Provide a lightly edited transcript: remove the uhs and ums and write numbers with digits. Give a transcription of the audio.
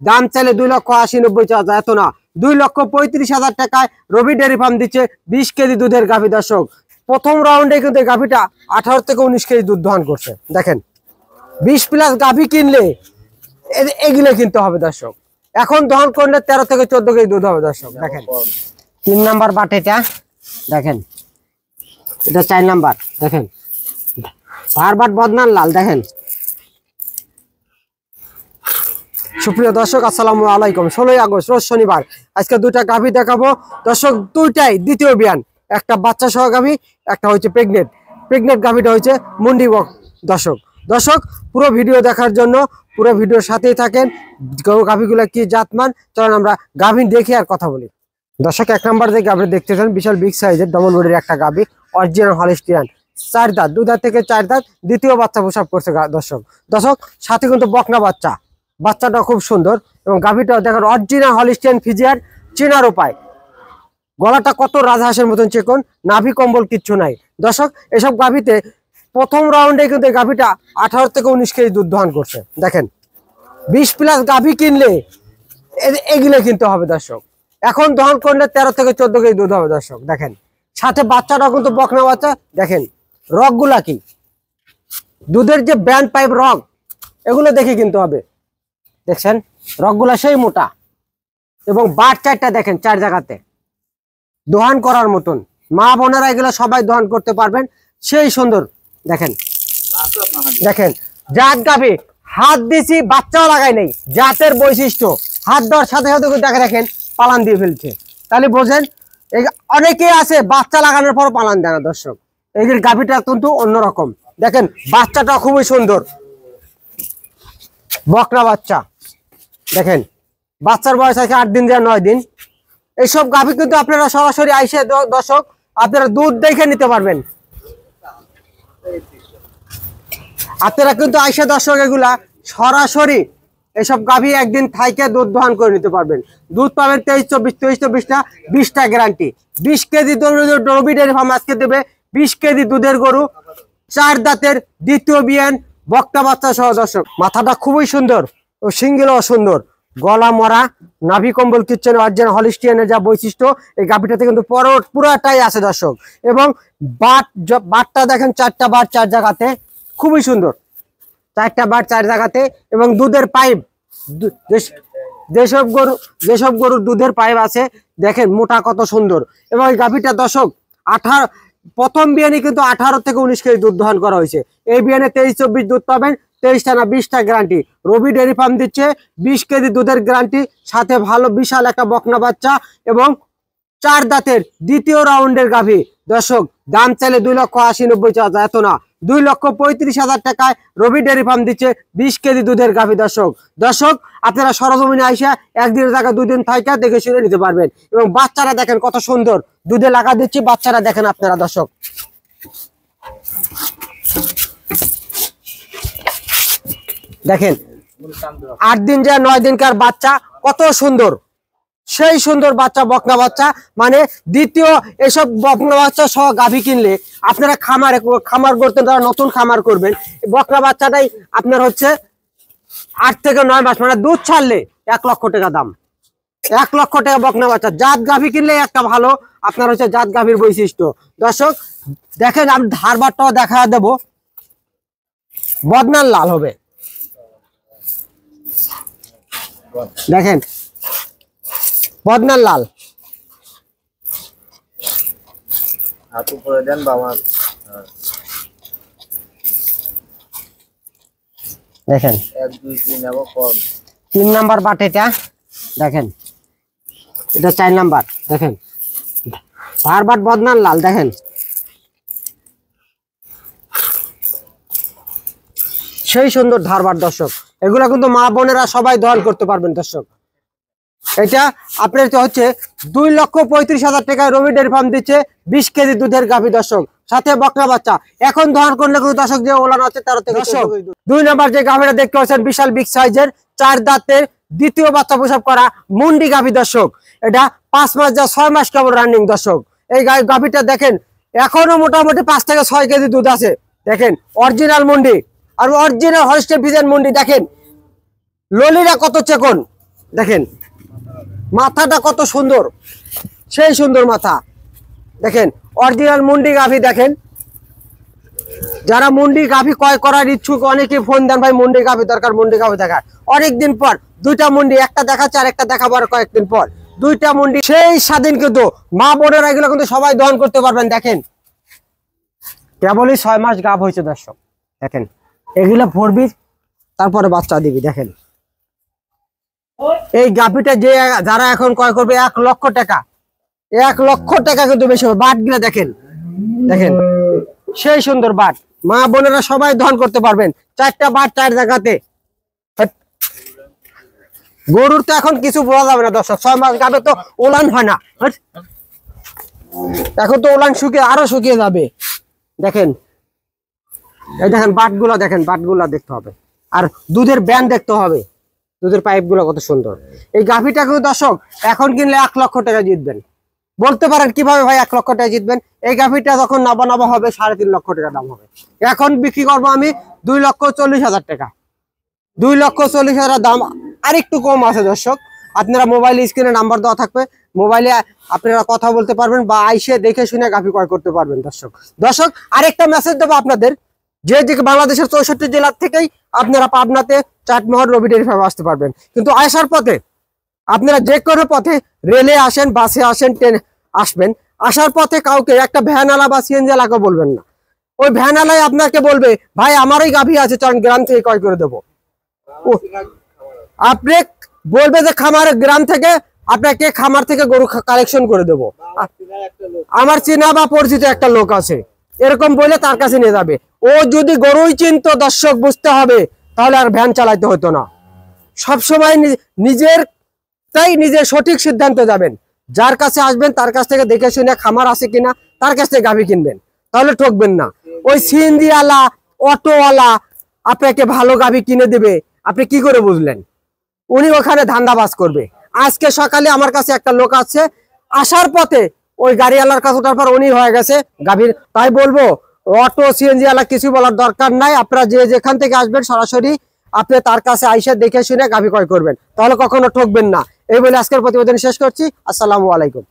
দাম চাইলে 2,80,90 চাওয়া যায়, এত না, 2,35,000 টাকায় রবি ডেয়ারি ফার্ম দিচ্ছে 20 কেজি দুধের গাভী। দর্শক প্রথম রাউন্ডে কিন্তু গাভীটা 18 থেকে 19 কেজি দুধ দহন করছে। দেখেন 20+ গাভী কিনলে এগুলো কিনতে হবে দর্শক, এখন দহন করলে 13 থেকে 14 কেজি দুধ হবে দর্শক। দেখেন 3 নাম্বার বাট, এটা দেখেন, এটা 4 নাম্বার, দেখেন ধারবাট বদনান লাল। দেখেন সুপ্রিয় দর্শক আসসালামু আলাইকুম। 16 আগস্ট রোজ শনিবার, আজকে দুইটা গাভী দেখাবো দর্শক, দুইটাই দ্বিতীয় বিয়ান, একটা বাচ্চা সহ গাভী, একটা হচ্ছে প্রেগনেন্ট গাভীটা হচ্ছে মুন্ডি বক। দর্শক পুরো ভিডিও দেখার জন্য পুরো ভিডিওর সাথেই থাকেন। গাভীগুলো কি জাতমান, চলেন আমরা গাভী দেখে আর কথা বলি। দর্শক 1 নাম্বার যে গাভী দেখতেছেন, বিশাল বিগ সাইজের ডবল বডির একটা গাভী, অরিজিনাল হলিস্টিয়ান, 4 দাঁত, 2 দাঁত থেকে 4 দাঁত, দ্বিতীয় বাচ্চা প্রসব করছে দর্শক সাথে কিন্তু বকনা বাচ্চাটা খুব সুন্দর, এবং গাভীটা দেখেন অরিজিনাল হলিস্টিয়ান ফিজিয়ার, চেনার উপায়, গলাটা কত রাজহাঁসের মতন চিকন, নাভি কম্বল কিচ্ছু নাই দর্শক। এসব গাভীতে প্রথম রাউন্ডে কিন্তু গাভীটা 18 থেকে 19 কেজি দুধ দহন করছে। দেখেন 20+ গাভী কিনলে এগুলো কিনতে হবে দর্শক, এখন দহন করলে 13 থেকে 14 কেজি দুধ হবে দর্শক। দেখেন সাথে বাচ্চাটা কিন্তু বকনা বাচ্চা। দেখেন রগগুলা কি, দুধের যে ব্যান্ড পাইপ রগ, এগুলো দেখে কিনতে হবে। দেখছেন রগগুলা সেই মোটা, এবং বাট 4টা দেখেন 4 জায়গাতে দহন করার মতন, মা বোনেরা এগুলো সবাই দহন করতে পারবেন, সেই সুন্দর। দেখেন জাত গাভী, হাত দিছি বাচ্চাও লাগাই নেই, জাতের বৈশিষ্ট্য, হাত দেওয়ার সাথে সাথে দেখেন পালান দিয়ে ফেলছে, তাহলে বোঝেন অনেকে আছে বাচ্চা লাগানোর পর পালান দেয় না দর্শক, এই গাভীটা কিন্তু অন্যরকম। দেখেন বাচ্চাটা খুবই সুন্দর, বকনা বাচ্চা। দেখেন বাচ্চার বয়স আছে 8 দিন থেকে 9 দিন। এইসব গাভী কিন্তু আপনারা সরাসরি আইসে দর্শক আপনারা দুধ দেখে নিতে পারবেন। আপনারা কিন্তু আইসে দর্শক এগুলা সরাসরি এসব গাভী একদিন থাইকে দুধ দহন করে নিতে পারবেন। দুধ পাবেন 23-24 না 20টা গ্যারান্টি। 20 কেজি রবি ডেয়ারি ফার্ম আজকে দেবে 20 কেজি দুধের গরু, 4 দাঁতের, দ্বিতীয় বিয়ান, বকটা বাচ্চা সহ দর্শক। মাথাটা খুবই সুন্দর ও সিঙ্গেলও সুন্দর, গলা মরা, নাভি কম্বল কিচ্ছেন, অরিজিনাল হলিস্টিয়ানের যা বৈশিষ্ট্য এই গাভীটাতে কিন্তু পুরাটাই আছে দর্শক। এবং বাটটা দেখেন 4টা বাট 4 জায়গাতে, খুবই সুন্দর, 4টা বাট 4 জায়গাতে। এবং দুধের পাইপ, যেসব গরুর দুধের পাইপ আছে দেখেন মোটা কত সুন্দর। এবং এই গাভীটা দর্শক প্রথম বিয়ানে কিন্তু 18 থেকে 19 কেজি দুধ দহন করা হয়েছে। এই বিয়ানে 23-24 দুধ পাবেন, 23টা না 20টা গ্যারান্টি। রবি ডেয়ারি ফার্ম দিচ্ছে 20 কেজি দুধের গ্যারান্টি, সাথে ভালো বিশাল একটা বকনা বাচ্চা, এবং 4 দাঁতের দ্বিতীয় রাউন্ডের গাভী। দর্শক দাম চাইলে 2,80,90 চাওয়া যায়, এত না, 2,35,000 টাকায় রবি ডেয়ারি ফার্ম দিচ্ছে 20 কেজি দুধের গাভী। দর্শক আপনারা সরজমিনে আইসা একদিনের জায়গা 2 দিন থাইকা দেখে শুনে নিতে পারবেন। এবং বাচ্চারা দেখেন কত সুন্দর, দুধে লাগা দিচ্ছি, বাচ্চারা দেখেন আপনারা দর্শক। দেখেন 8 দিন যা 9 দিনকার বাচ্চা, কত সুন্দর, সেই সুন্দর বাচ্চা, বকনা বাচ্চা। মানে দ্বিতীয় এসব বকনা বাচ্চা সহ গাভী কিনলে আপনারা খামার করতে, যারা নতুন খামার করবেন, বকনা বাচ্চাটাই আপনার হচ্ছে 8 থেকে 9 মাস, মানে দুধ ছাড়লে 1 লক্ষ টাকা দাম, 1 লক্ষ টাকা বকনা বাচ্চা। জাত গাভী কিনলে একটা ভালো আপনার হচ্ছে জাত গাভীর বৈশিষ্ট্য। দর্শক দেখেন আমি ধারবারটাও দেখা দেব, বদনান লাল হবে। দেখেন বদনান লাল, দেখেন 3 নাম্বার বাট, এটা দেখেন, এটা 4 নাম্বার, দেখেন ধারবাট বদনান লাল। দেখেন সেই সুন্দর ধারবাট দর্শক, এগুলা কিন্তু মা বোনেরা সবাই দহন করতে পারবেন দর্শক। এটা আপনার হচ্ছে 2,35,000 টাকায় রবি ডেয়ারি ফার্ম দিচ্ছে 20 কেজি দুধের গাভী দর্শক, সাথে বকনা বাচ্চা। এখন দহন করলে কিন্তু দর্শক যে ওলানো আছে 13 থেকে দর্শক। 2 নাম্বার যে গাভীটা দেখতে পাচ্ছেন বিশাল বিগ সাইজের, 4 দাঁতের, দ্বিতীয় বাচ্চা প্রসব করা মুন্ডি গাভী দর্শক। এটা 5 মাস যা 6 মাস কেবল রানিং দর্শক। এই গাভীটা দেখেন এখনো মোটামুটি 5 থেকে 6 কেজি দুধ আছে। দেখেন অরিজিনাল মুন্ডি, আর অরিজিনাল হলিস্টিয়ান ফ্রিজিয়ান মুন্ডি। দেখেন ললিরা কত চেকন, দেখেন মাথাটা কত সুন্দর, সেই সুন্দর মাথা। দেখেন অরিজিনাল মুন্ডি গাভী। দেখেন যারা মুন্ডি গাভী ক্রয় করার ইচ্ছুক অনেকে ফোন দেন, ভাই মুন্ডি গাভী দরকার, মুন্ডি গাভী দেখার। অনেকদিন পর দুইটা মুন্ডি, একটা দেখাচ্ছে আর একটা দেখাবার কয়েকদিন পর, দুইটা মুন্ডি সেই স্বাধীন। কিন্তু মা বোনেরা এগুলো কিন্তু সবাই দহন করতে পারবেন। দেখেন কেবলই 6 মাস গাভ হয়েছে দর্শক। দেখেন এগুলো ভরবি, তারপরে বাচ্চা দিবি। দেখেন এই গাভীটা যে যারা এখন ক্রয় করবে 1 লক্ষ টাকা, 1 লক্ষ টাকা কিন্তু বেশি হবে। বাট গুলা দেখেন, দেখেন সেই সুন্দর বাট। মা বোনেরা সবাই দহন করতে পারবেন। 4টা বাট 4 জায়গাতে। গরুর তো এখন কিছু বলা যাবে না দর্শক, 6 মাস গাভে তো ওলান হয় না, এখন তো ওলান শুকিয়ে আরো শুকিয়ে যাবে। দেখেন এই দেখেন বাটগুলা, দেখেন বাটগুলা দেখতে হবে, আর দুধের ব্যান্ড দেখতে হবে, দুধের পাইপ গুলা কত সুন্দর। এই গাভীটা কিন্তু দর্শক এখন কিনলে 1 লক্ষ টাকা জিতবেন। বলতে পারেন কিভাবে ভাই 1 লক্ষ টাকা জিতবেন? এই গাভীটা যখন নাবা নাবা হবে 3.5 লক্ষ টাকা দাম হবে। এখন বিক্রি করবো আমি 2,40,000 টাকা। 2,40,000 দাম, আর একটু কম আছে দর্শক। আপনারা মোবাইল স্ক্রিনে নাম্বার দেওয়া থাকবে, মোবাইলে আপনারা কথা বলতে পারবেন বা আইসে দেখে শুনে গাভী ক্রয় করতে পারবেন। দর্শক আরেকটা মেসেজ দেবো আপনাদের, যে বাংলাদেশের 64 জেলার থেকেই আপনারা পাবনাতে চাটমোহর রবি ডেইরি ফার্মে আসতে পারবেন। কিন্তু আসার পথে আপনারা যে কোনো পথে, রেলে আসেন, বাসে আসেন, ট্রেনে আসবেন, আসার পথে কাউকে একটা ভ্যানওয়ালা বা সিএনজিওয়ালাকে বলবেন না। ওই ভ্যানওয়ালাই আপনাকে বলবে ভাই আমারই গাভী আছে, চল গ্রাম থেকে ক্রয় করে দেবো। আপনি বলবে যে খামার গ্রাম থেকে, আপনাকে খামার থেকে গরু কালেকশন করে দেবো, আমার চেনা বা পরিচিত একটা লোক আছে, এরকম বলে তার কাছে নিয়ে যাবে। ও যদি গরুই চিনতো দর্শক, বুঝতে হবে, তাহলে আর ভ্যান চালাইতে হতো না। সবসময় নিজের সঠিক সিদ্ধান্ত যাবেন। যার কাছে আসবেন তার কাছ থেকে দেখে শুনে খামার আছে কিনা তার কাছ থেকে গাভী কিনবেন, তাহলে ঠকবেন না। ওই সিএনজিওয়ালা, অটোওয়ালা আপনাকে ভালো গাভী কিনে দেবে, আপনি কি করে বুঝলেন? উনি ওখানে ধান্দাবাজ করবে। আজকে সকালে আমার কাছে একটা লোক আছে, আসার পথে ওই গাড়িওয়ালার কাছে ওঠার পর উনি হয়ে গেছে গাভীর। তাই বলবো অটো সিএনজিওয়ালা কিছু বলার দরকার নাই, আপনারা যে যেখান থেকে আসবেন সরাসরি আপনি তার কাছে আইসা দেখে শুনে গাভী ক্রয় করবেন, তাহলে কখনো ঠকবেন না। এই বলে আজকের প্রতিবেদন শেষ করছি। আসসালামু আলাইকুম।